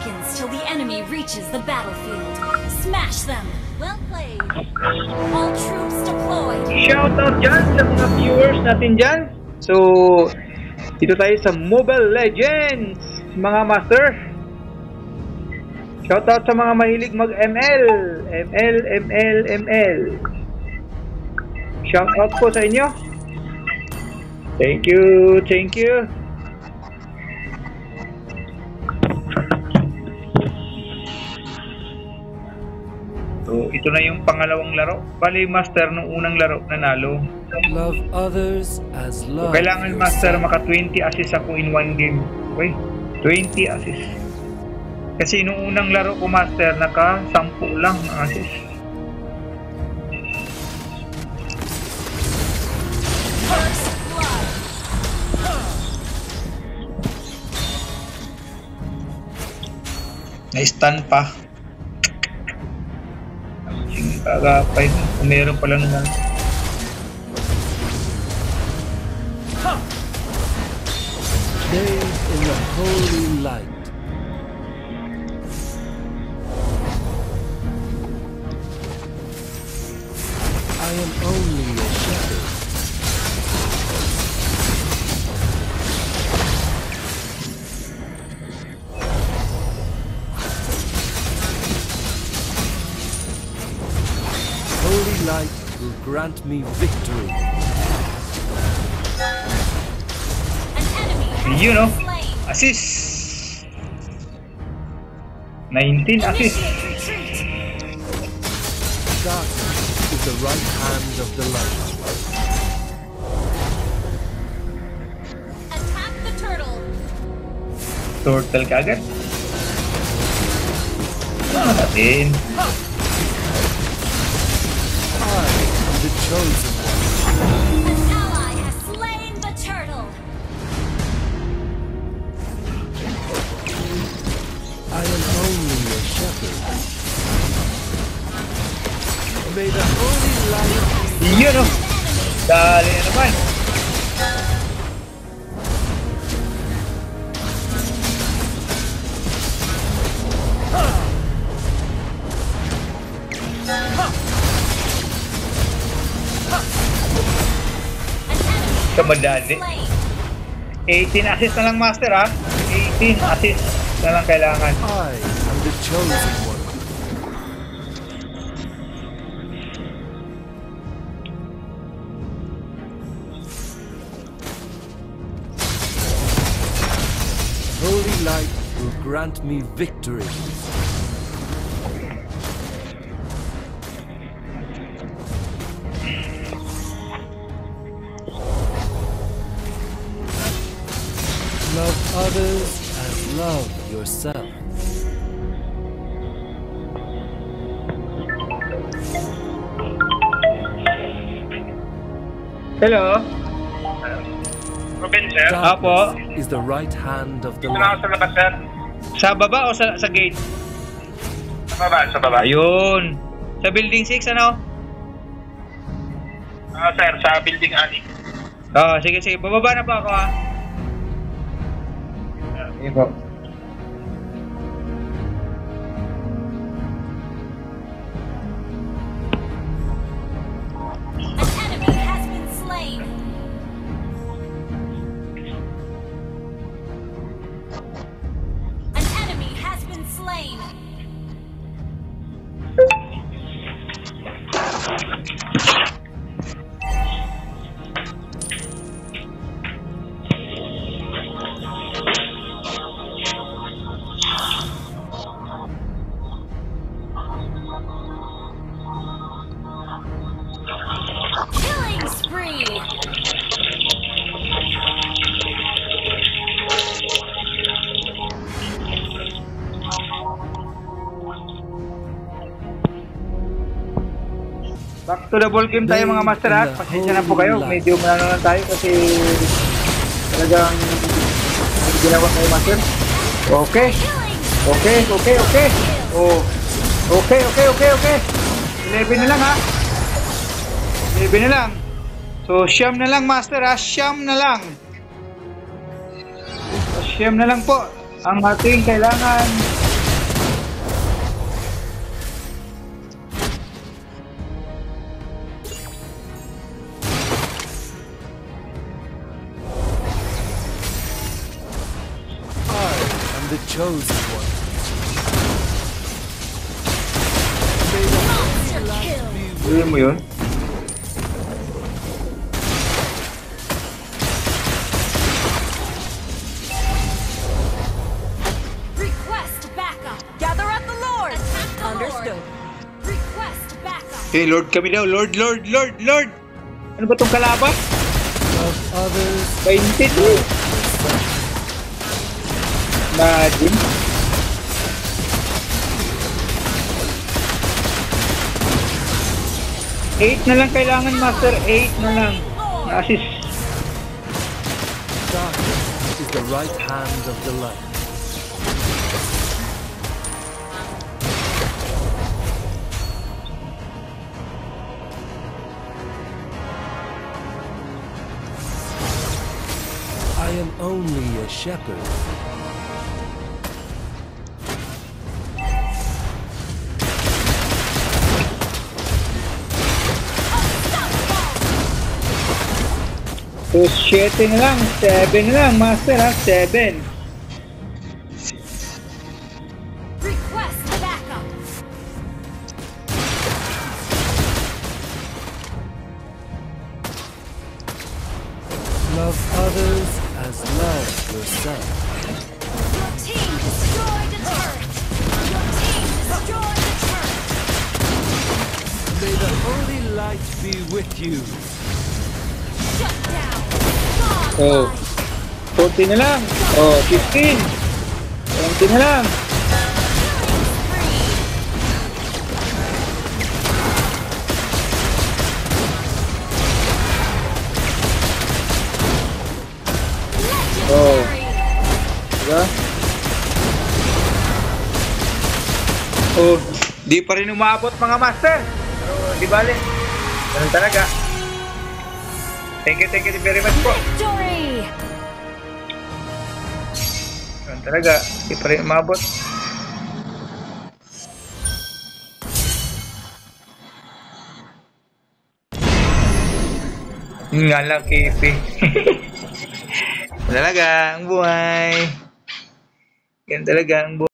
seconds till the enemy reaches the battlefield. Smash them! Well played. All troops deployed. Shoutout dyan sa mga viewers natin dyan. So, dito tayo sa Mobile Legends, mga master. Shoutout sa mga mahilig mag-ML. ML. Shoutout po sa inyo. Thank you. So, ito na yung pangalawang laro. Bali, master, nung unang laro nanalo. Love others as So, love kailangan master yourself. maka 20 assists ako in one game. Okay? 20 assists. Kasi nung unang laro ko master, naka 10 lang ang assist. First blood. Na-stun pa. Yung kagapay. Kung meron pala naman. Bathe in the holy light. I am only a shepherd. Holy light will grant me victory. An enemy has You know, been slain. assist. 19 assist. Initiate retreat. Darkness is the right hand of the light. Attack the turtle. Turtle kagad. Ano natin? I am the chosen one. An ally has slain the turtle. I am only a shepherd. May the holy light Yun o. Dali na naman. An enemy Kamadali. slain. 18 assist na lang master ha. 18 assist na lang kailangan. I am the chosen one. Holy light will grant me victory. Love others as love yourself. Hello? Ruben, sir. Apo. Darkness is the right hand of the Ano light. sa labas, sir? Sa baba o sa gate? Sa baba. Ayun. Sa building 6 ano? Sir, sa building ani. Sige. Bababa na pa ako ha. Sige po. An enemy has been slain. An enemy has been slain. Killing spree. Back to the ball game tayo mga master ha. Pasensya na po kayo. Medyo manano lang tayo kasi talagang ginawa kayo master. Okay. Killing Okay. Oh. Okay. 11 na lang ha. 11 na lang. So, siyam na lang master ha. Siyam na lang. So, siyam na lang po. Ang ating kailangan chosen one. May the Monster holy light kill. be with Tuloy mo yun? Request backup. Gather at the Lord. Attack the Understood. Lord. Request backup. Okay, Lord kami daw. Lord! Lord! Ano ba tong kalaban? Love others. 22. Imagine. Eight na lang kailangan, Master. 8 na lang. Na-assist. Darkness is the right hand of the light. I am only a shepherd. So, 7 na lang. 7 na lang, Master, ha? 7. Request backup. Love others as love yourself. Your team destroyed a turret. Your team destroyed a turret. May the holy light be with you. Shut down. Oh. Godlike. 14 na lang. Oh, 15. 20 na lang. Oh. Diba? Oh, di pa rin umabot mga master. Pero di bale. Ganun talaga. Thank you very much po. Victory! Ganun talaga. Di pa rin umabot. Yun nga lang, KP. Talaga ang buhay. Yan talaga ang buhay.